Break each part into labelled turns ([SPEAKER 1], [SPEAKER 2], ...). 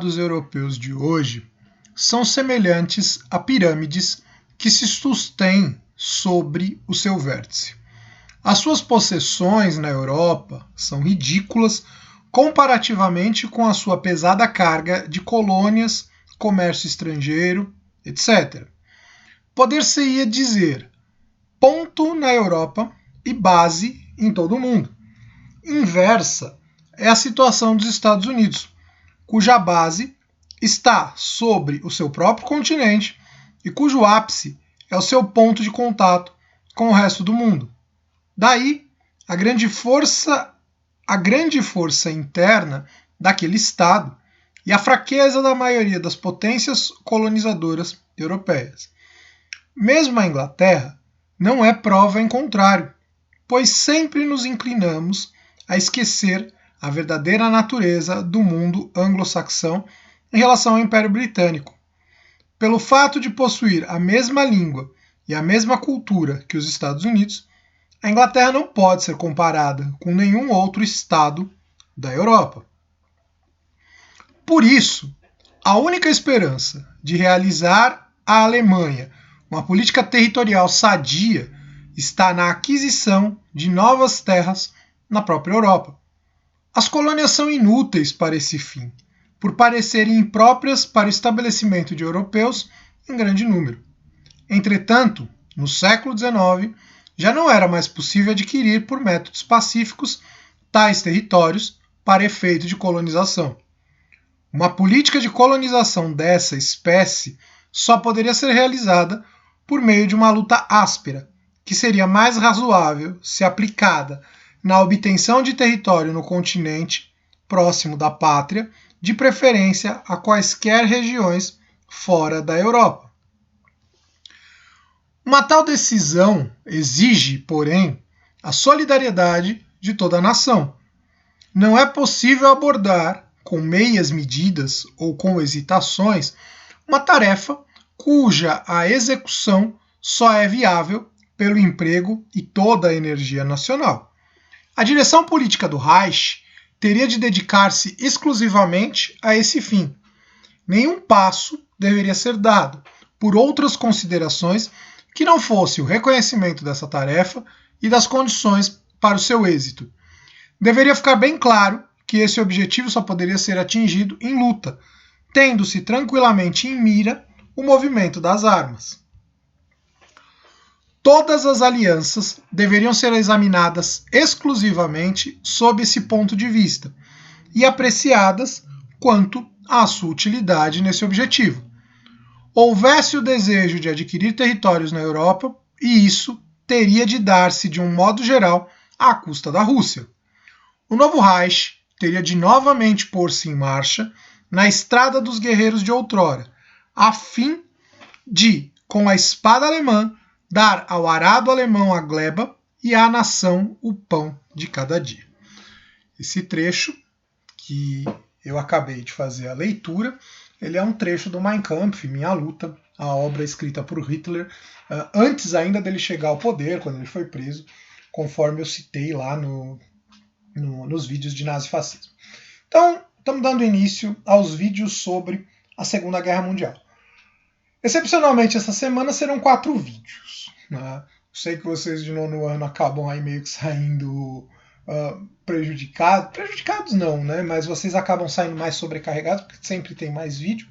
[SPEAKER 1] Os europeus de hoje são semelhantes a pirâmides que se sustêm sobre o seu vértice. As suas possessões na Europa são ridículas comparativamente com a sua pesada carga de colônias, comércio estrangeiro, etc. Poder-se-ia dizer ponto na Europa e base em todo o mundo. Inversa é a situação dos Estados Unidos, cuja base está sobre o seu próprio continente e cujo ápice é o seu ponto de contato com o resto do mundo. Daí, a grande força interna daquele Estado e a fraqueza da maioria das potências colonizadoras europeias. Mesmo a Inglaterra não é prova em contrário, pois sempre nos inclinamos a esquecer a verdadeira natureza do mundo anglo-saxão em relação ao Império Britânico. Pelo fato de possuir a mesma língua e a mesma cultura que os Estados Unidos, a Inglaterra não pode ser comparada com nenhum outro estado da Europa. Por isso, a única esperança de realizar a Alemanha uma política territorial sadia está na aquisição de novas terras na própria Europa. As colônias são inúteis para esse fim, por parecerem impróprias para o estabelecimento de europeus em grande número. Entretanto, no século XIX, já não era mais possível adquirir por métodos pacíficos tais territórios para efeito de colonização. Uma política de colonização dessa espécie só poderia ser realizada por meio de uma luta áspera, que seria mais razoável se aplicada na obtenção de território no continente próximo da pátria, de preferência a quaisquer regiões fora da Europa. Uma tal decisão exige, porém, a solidariedade de toda a nação. Não é possível abordar, com meias medidas ou com hesitações, uma tarefa cuja a execução só é viável pelo emprego e toda a energia nacional. A direção política do Reich teria de dedicar-se exclusivamente a esse fim. Nenhum passo deveria ser dado por outras considerações que não fosse o reconhecimento dessa tarefa e das condições para o seu êxito. Deveria ficar bem claro que esse objetivo só poderia ser atingido em luta, tendo-se tranquilamente em mira o movimento das armas. Todas as alianças deveriam ser examinadas exclusivamente sob esse ponto de vista e apreciadas quanto à sua utilidade nesse objetivo. Houvesse o desejo de adquirir territórios na Europa, e isso teria de dar-se de um modo geral à custa da Rússia. O novo Reich teria de novamente pôr-se em marcha na estrada dos guerreiros de outrora, a fim de, com a espada alemã, dar ao arado alemão a gleba e à nação o pão de cada dia. Esse trecho que eu acabei de fazer a leitura, ele é um trecho do Mein Kampf, Minha Luta, a obra escrita por Hitler, antes ainda dele chegar ao poder, quando ele foi preso, conforme eu citei lá nos vídeos de nazifascismo. Então, estamos dando início aos vídeos sobre a Segunda Guerra Mundial. Excepcionalmente, essa semana serão 4 vídeos. Né? Sei que vocês de nono ano acabam aí meio que saindo prejudicados não, né? Mas vocês acabam saindo mais sobrecarregados, porque sempre tem mais vídeo.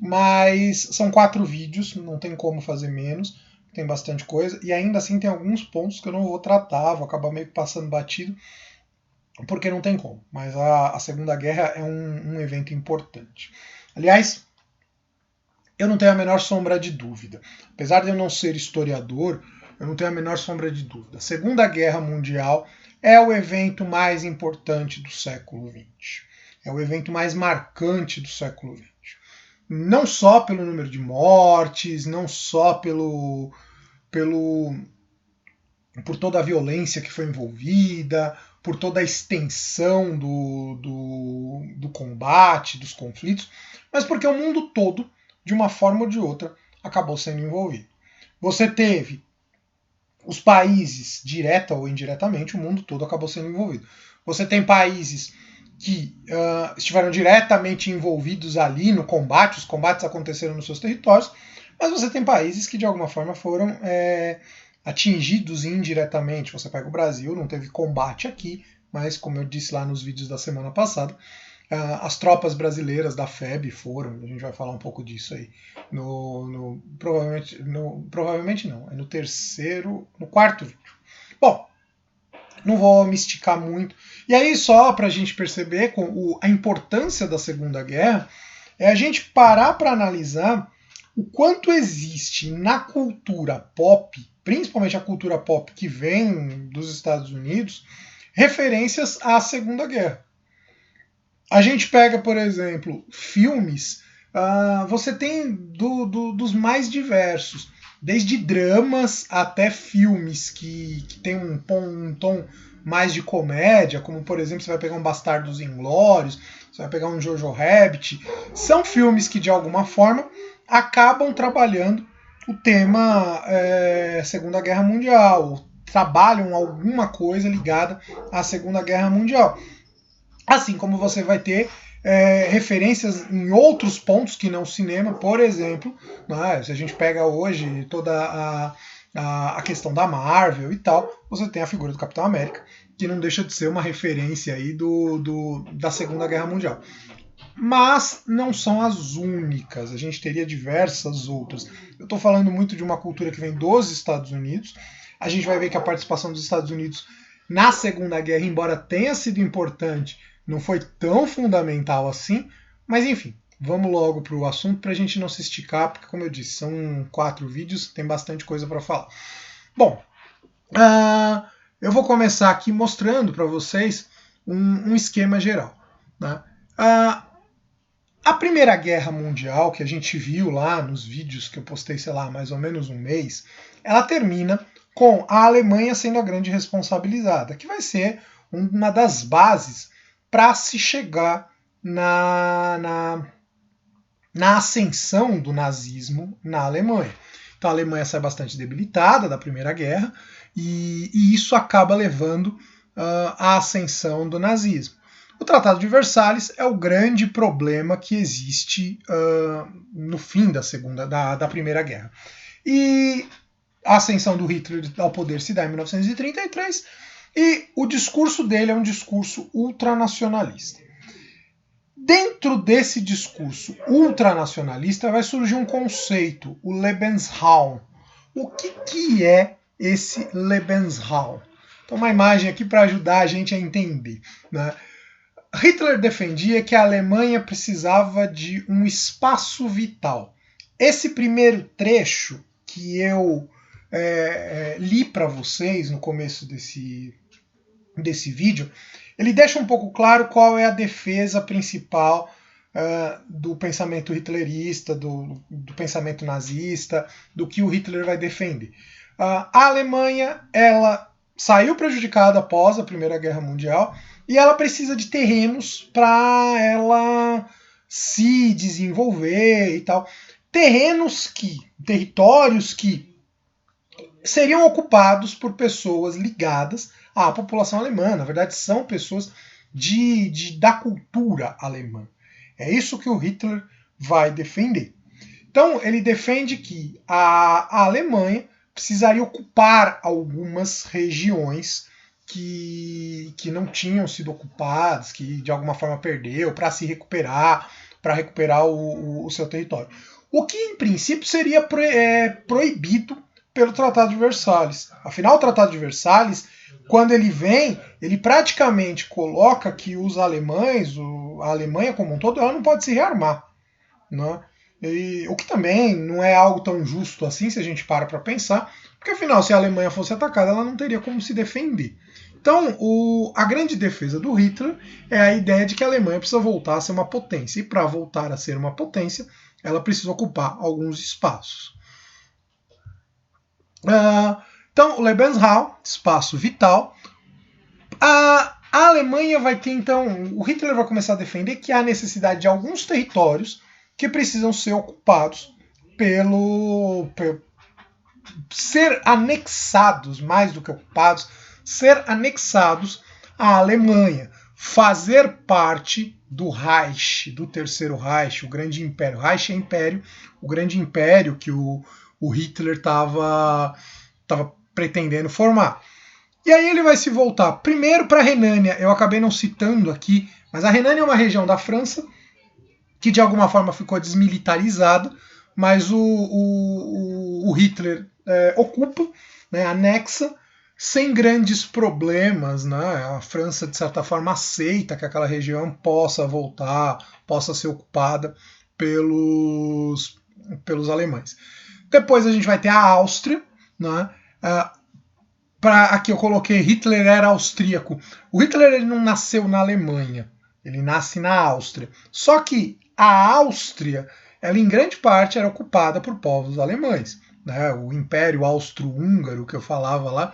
[SPEAKER 1] Mas são 4 vídeos, não tem como fazer menos, tem bastante coisa. E ainda assim tem alguns pontos que eu não vou tratar, vou acabar meio que passando batido, porque não tem como. Mas a Segunda Guerra é um evento importante. Aliás, eu não tenho a menor sombra de dúvida. Apesar de eu não ser historiador, eu não tenho a menor sombra de dúvida. A Segunda Guerra Mundial é o evento mais importante do século XX. É o evento mais marcante do século XX. Não só pelo número de mortes, não só por toda a violência que foi envolvida, por toda a extensão do combate, dos conflitos, mas porque o mundo todo, de uma forma ou de outra, acabou sendo envolvido. Você teve os países, direta ou indiretamente, o mundo todo acabou sendo envolvido. Você tem países que estiveram diretamente envolvidos ali no combate, os combates aconteceram nos seus territórios, mas você tem países que de alguma forma foram atingidos indiretamente. Você pega o Brasil, não teve combate aqui, mas como eu disse lá nos vídeos da semana passada, as tropas brasileiras da FEB foram, a gente vai falar um pouco disso aí, provavelmente não, é no quarto vídeo. Bom, não vou me esticar muito. E aí, só para a gente perceber a importância da Segunda Guerra, é a gente parar para analisar o quanto existe na cultura pop, principalmente a cultura pop que vem dos Estados Unidos, referências à Segunda Guerra. A gente pega, por exemplo, filmes, você tem dos mais diversos, desde dramas até filmes que tem um tom mais de comédia, como por exemplo, você vai pegar um Bastardos Inglórios, você vai pegar um Jojo Rabbit. São filmes que de alguma forma acabam trabalhando o tema Segunda Guerra Mundial, trabalham alguma coisa ligada à Segunda Guerra Mundial. Assim como você vai ter referências em outros pontos que não o cinema, por exemplo, né, se a gente pega hoje toda a questão da Marvel e tal, você tem a figura do Capitão América, que não deixa de ser uma referência aí da Segunda Guerra Mundial. Mas não são as únicas, a gente teria diversas outras. Eu estou falando muito de uma cultura que vem dos Estados Unidos. A gente vai ver que a participação dos Estados Unidos na Segunda Guerra, embora tenha sido importante, não foi tão fundamental assim, mas enfim, vamos logo para o assunto para a gente não se esticar, porque como eu disse, são 4 vídeos, tem bastante coisa para falar. Bom, eu vou começar aqui mostrando para vocês um esquema geral. Né? A Primeira Guerra Mundial, que a gente viu lá nos vídeos que eu postei, sei lá, mais ou menos um mês, ela termina com a Alemanha sendo a grande responsabilizada, que vai ser uma das bases para se chegar na ascensão do nazismo na Alemanha. Então a Alemanha sai bastante debilitada da Primeira Guerra e isso acaba levando à ascensão do nazismo. O Tratado de Versalhes é o grande problema que existe no fim da Primeira Guerra. E a ascensão do Hitler ao poder se dá em 1933 e o discurso dele é um discurso ultranacionalista. Dentro desse discurso ultranacionalista vai surgir um conceito, o Lebensraum. O que é esse Lebensraum? Então, uma imagem aqui para ajudar a gente a entender. Né? Hitler defendia que a Alemanha precisava de um espaço vital. Esse primeiro trecho que eu li para vocês no começo desse vídeo, ele deixa um pouco claro qual é a defesa principal do pensamento hitlerista, do pensamento nazista, do que o Hitler vai defender. A Alemanha, ela saiu prejudicada após a Primeira Guerra Mundial e ela precisa de terrenos para ela se desenvolver e tal. Territórios que seriam ocupados por pessoas ligadas à população alemã. Na verdade, são pessoas da cultura alemã. É isso que o Hitler vai defender. Então, ele defende que a Alemanha precisaria ocupar algumas regiões que não tinham sido ocupadas, que de alguma forma perdeu, para se recuperar, para recuperar o seu território. O que, em princípio, seria proibido pelo Tratado de Versalhes. Afinal, o Tratado de Versalhes, quando ele vem, ele praticamente coloca que os alemães, a Alemanha como um todo, ela não pode se rearmar. Né? O que também não é algo tão justo assim, se a gente para pensar, porque afinal, se a Alemanha fosse atacada, ela não teria como se defender. Então, a grande defesa do Hitler é a ideia de que a Alemanha precisa voltar a ser uma potência, e para voltar a ser uma potência, ela precisa ocupar alguns espaços. Então, o Lebensraum, espaço vital. A Alemanha vai ter, então, o Hitler vai começar a defender que há necessidade de alguns territórios que precisam ser ocupados ser anexados, mais do que ocupados, ser anexados à Alemanha. fazer parte do Reich, do Terceiro Reich, o Grande Império. Reich é império, o Grande Império que o Hitler estava pretendendo formar. E aí ele vai se voltar primeiro para a Renânia, eu acabei não citando aqui, mas a Renânia é uma região da França que de alguma forma ficou desmilitarizada, mas o Hitler ocupa, né, anexa, sem grandes problemas, né? A França, de certa forma, aceita que aquela região possa voltar, possa ser ocupada pelos alemães. Depois a gente vai ter a Áustria, né? Aqui eu coloquei Hitler era austríaco. O Hitler ele não nasceu na Alemanha, ele nasce na Áustria. Só que a Áustria, ela em grande parte era ocupada por povos alemães, né? O Império Austro-Húngaro que eu falava lá,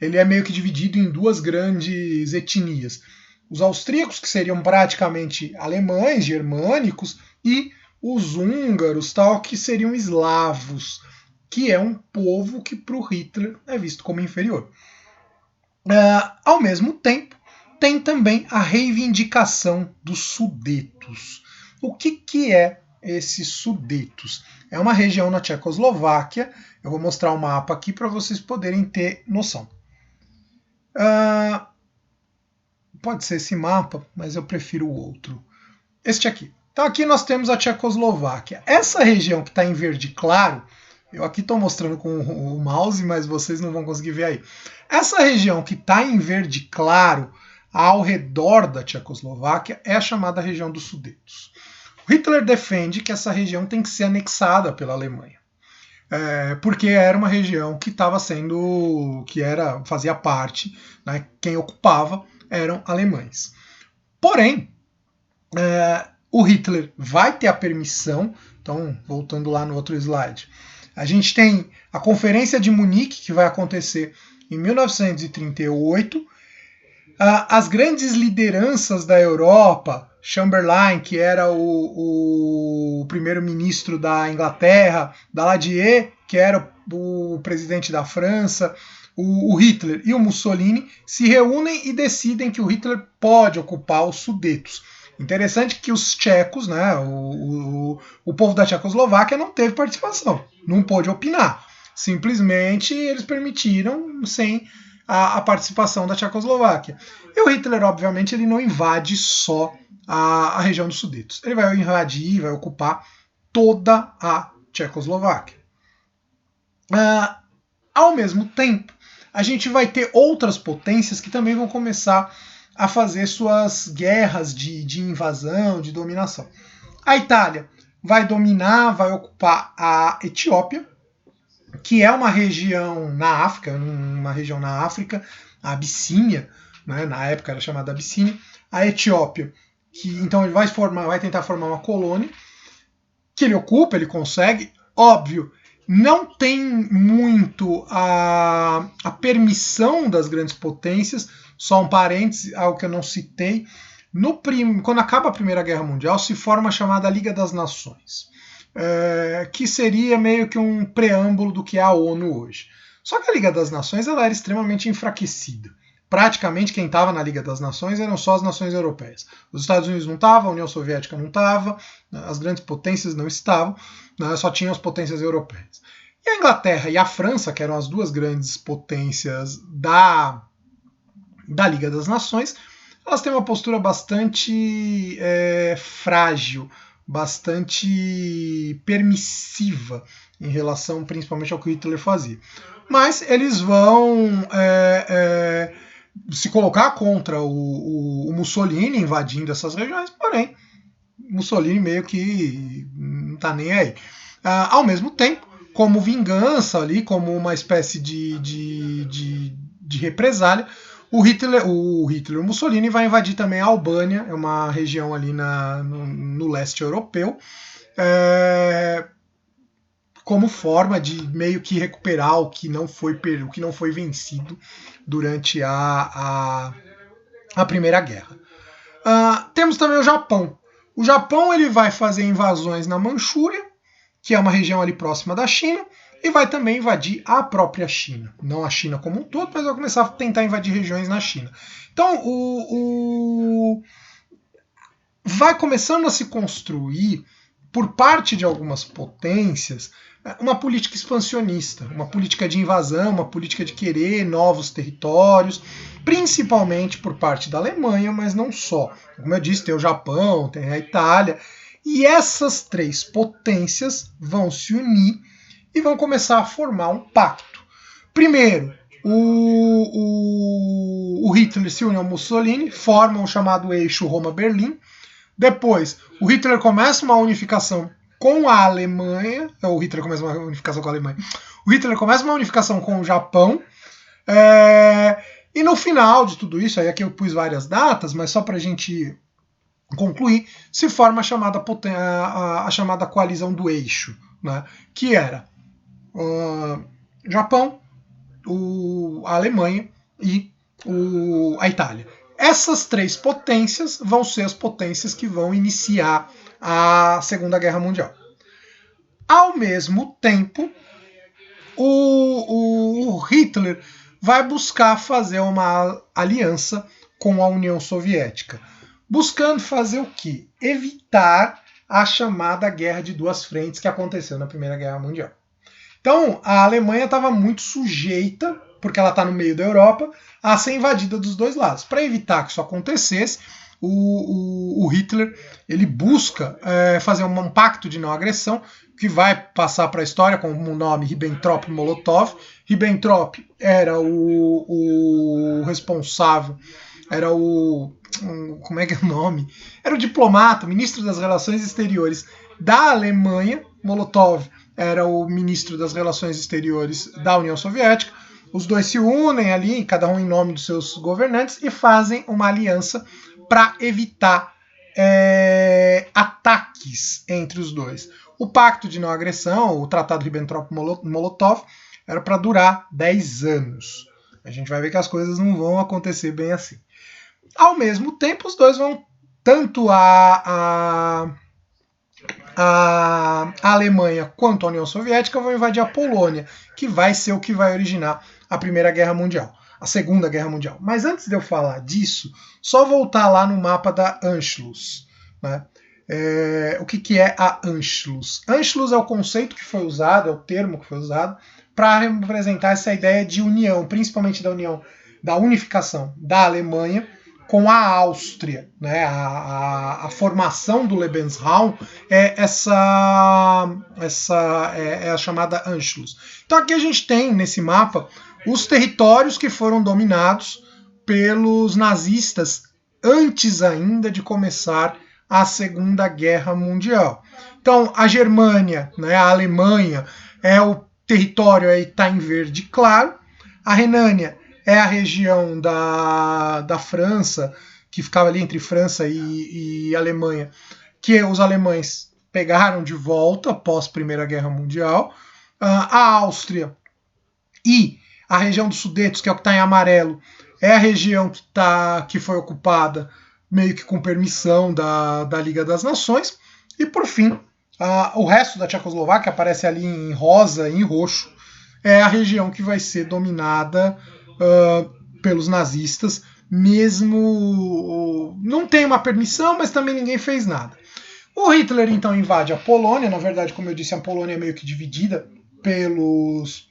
[SPEAKER 1] ele é meio que dividido em duas grandes etnias. Os austríacos, que seriam praticamente alemães, germânicos, e os húngaros, tal, que seriam eslavos, que é um povo que para o Hitler é visto como inferior. Ao mesmo tempo, tem também a reivindicação dos Sudetos. O que é esses Sudetos? É uma região na Tchecoslováquia. Eu vou mostrar o mapa aqui para vocês poderem ter noção. Pode ser esse mapa, mas eu prefiro o outro. Este aqui. Então aqui nós temos a Tchecoslováquia. Essa região que está em verde claro, eu aqui estou mostrando com o mouse, mas vocês não vão conseguir ver aí. Essa região que está em verde claro, ao redor da Tchecoslováquia, é a chamada região dos Sudetos. O Hitler defende que essa região tem que ser anexada pela Alemanha. Porque era uma região que estava sendo, fazia parte, né, quem ocupava eram alemães. Porém, o Hitler vai ter a permissão, então voltando lá no outro slide, a gente tem a Conferência de Munique, que vai acontecer em 1938, as grandes lideranças da Europa, Chamberlain, que era o primeiro-ministro da Inglaterra, Daladier, que era o presidente da França, o Hitler e o Mussolini se reúnem e decidem que o Hitler pode ocupar os Sudetos. Interessante que os tchecos, né, o povo da Tchecoslováquia não teve participação, não pôde opinar. Simplesmente eles permitiram sem a participação da Tchecoslováquia. E o Hitler, obviamente, ele não invade só a região dos Sudetos. Ele vai invadir, vai ocupar toda a Tchecoslováquia. Ao mesmo tempo, a gente vai ter outras potências que também vão começar a fazer suas guerras de invasão, de dominação. A Itália vai dominar, vai ocupar a Etiópia, que é uma região na África, a Abissínia, né, na época era chamada Abissínia, a Etiópia, que então ele vai tentar formar uma colônia, que ele ocupa, ele consegue, óbvio, não tem muito a permissão das grandes potências, só um parêntese, algo que eu não citei, quando acaba a Primeira Guerra Mundial se forma a chamada Liga das Nações, que seria meio que um preâmbulo do que é a ONU hoje. Só que a Liga das Nações ela era extremamente enfraquecida. Praticamente quem estava na Liga das Nações eram só as nações europeias. Os Estados Unidos não estavam, a União Soviética não estava, as grandes potências não estavam, só tinham as potências europeias. E a Inglaterra e a França, que eram as duas grandes potências da Liga das Nações, elas têm uma postura bastante frágil, bastante permissiva em relação principalmente ao que Hitler fazia. Mas eles vão se colocar contra o Mussolini invadindo essas regiões, porém Mussolini meio que não está nem aí. Ao mesmo tempo, como vingança ali, como uma espécie de represália, o Mussolini vai invadir também a Albânia, é uma região ali no leste europeu, como forma de meio que recuperar o que não foi vencido durante a Primeira Guerra. Temos também o Japão. O Japão ele vai fazer invasões na Manchúria, que é uma região ali próxima da China, e vai também invadir a própria China. Não a China como um todo, mas vai começar a tentar invadir regiões na China. Então, vai começando a se construir, por parte de algumas potências, uma política expansionista, uma política de invasão, uma política de querer novos territórios, principalmente por parte da Alemanha, mas não só. Como eu disse, tem o Japão, tem a Itália, e essas três potências vão se unir e vão começar a formar um pacto. Primeiro, o Hitler se une ao Mussolini, formam o chamado eixo Roma-Berlim. Depois, o Hitler começa uma unificação com a Alemanha. O Hitler começa uma unificação com a Alemanha. O Hitler começa uma unificação com o Japão. E no final de tudo isso, aí aqui eu pus várias datas, mas só para a gente concluir, se forma a chamada coalizão do eixo, né, que era Japão, a Alemanha e a Itália. Essas três potências vão ser as potências que vão iniciar a Segunda Guerra Mundial. Ao mesmo tempo, o Hitler vai buscar fazer uma aliança com a União Soviética. Buscando fazer o quê? Evitar a chamada Guerra de Duas Frentes que aconteceu na Primeira Guerra Mundial. Então, a Alemanha estava muito sujeita, porque ela está no meio da Europa, a ser invadida dos dois lados. Para evitar que isso acontecesse, o Hitler ele busca fazer um pacto de não agressão, que vai passar para a história com o nome Ribbentrop-Molotov. Ribbentrop era o responsável, era como é que é o nome? Era o diplomata, ministro das Relações Exteriores da Alemanha. Molotov era o ministro das Relações Exteriores da União Soviética. Os dois se unem ali, cada um em nome dos seus governantes, e fazem uma aliança para evitar ataques entre os dois. O pacto de não agressão, o tratado Ribbentrop-Molotov, era para durar 10 anos. A gente vai ver que as coisas não vão acontecer bem assim. Ao mesmo tempo, os dois vão, tanto a Alemanha quanto a União Soviética, vão invadir a Polônia, que vai ser o que vai originar a Primeira Guerra Mundial, a Segunda Guerra Mundial. Mas antes de eu falar disso, só voltar lá no mapa da Anschluss, né? O que é a Anschluss? Anschluss é o conceito que foi usado, é o termo que foi usado para representar essa ideia de união, principalmente da unificação da Alemanha com a Áustria, né? A formação do Lebensraum é a chamada Anschluss. Então aqui a gente tem nesse mapa os territórios que foram dominados pelos nazistas antes ainda de começar a Segunda Guerra Mundial. Então a Germânia, né, a Alemanha, é o território aí está em verde claro. A Renânia é a região da França, que ficava ali entre França e Alemanha, que os alemães pegaram de volta após a Primeira Guerra Mundial. A Áustria e a região dos Sudetos, que é o que está em amarelo, é a região que foi ocupada meio que com permissão da Liga das Nações. E, por fim, o resto da Tchecoslováquia, aparece ali em rosa e em roxo, é a região que vai ser dominada pelos nazistas, mesmo não tem uma permissão, mas também ninguém fez nada. O Hitler então invade a Polônia. Na verdade, como eu disse, a Polônia é meio que dividida pelos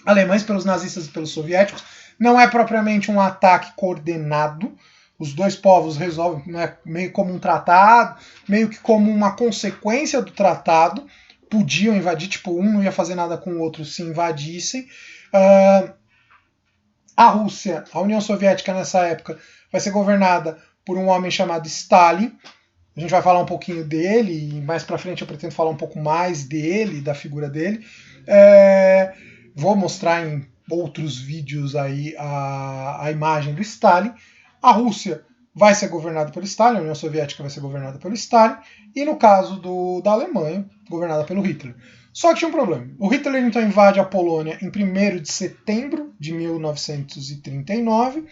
[SPEAKER 1] alemães, pelos nazistas e pelos soviéticos. Não é propriamente um ataque coordenado. Os dois povos resolvem, né, meio como um tratado, meio que como uma consequência do tratado. Podiam invadir, tipo, um não ia fazer nada com o outro se invadissem. A Rússia, a União Soviética nessa época, vai ser governada por um homem chamado Stalin. A gente vai falar um pouquinho dele, e mais pra frente eu pretendo falar um pouco mais dele, da figura dele. Vou mostrar em outros vídeos aí a imagem do Stalin. A Rússia vai ser governada pelo Stalin, a União Soviética vai ser governada pelo Stalin, e no caso da Alemanha, governada pelo Hitler. Só que tinha um problema. O Hitler então invade a Polônia em 1º de setembro de 1939,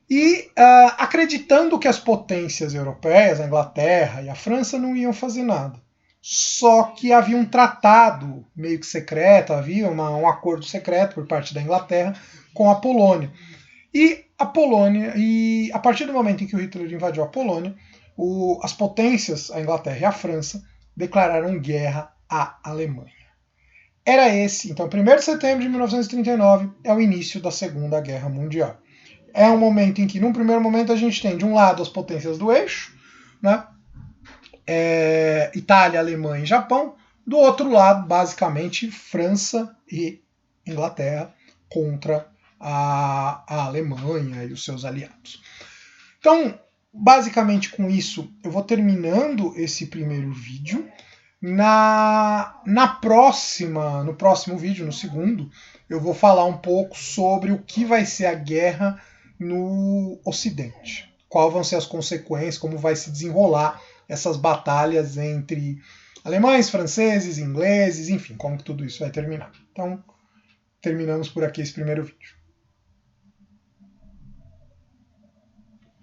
[SPEAKER 1] e acreditando que as potências europeias, a Inglaterra e a França, não iam fazer nada. só que havia um tratado meio que secreto, havia um acordo secreto por parte da Inglaterra com a Polônia. E a partir do momento em que o Hitler invadiu a Polônia, as potências, a Inglaterra e a França, declararam guerra à Alemanha. Era esse, então, 1º de setembro de 1939 é o início da Segunda Guerra Mundial. É um momento em que, num primeiro momento, a gente tem, de um lado, as potências do eixo, né? Itália, Alemanha e Japão. Do outro lado, basicamente, França e Inglaterra contra a Alemanha e os seus aliados. Então, basicamente com isso, eu vou terminando esse primeiro vídeo. No próximo vídeo, no segundo, eu vou falar um pouco sobre o que vai ser a guerra no Ocidente. Quais vão ser as consequências, como vai se desenrolar essas batalhas entre alemães, franceses, ingleses, enfim, como que tudo isso vai terminar. Então, terminamos por aqui esse primeiro vídeo.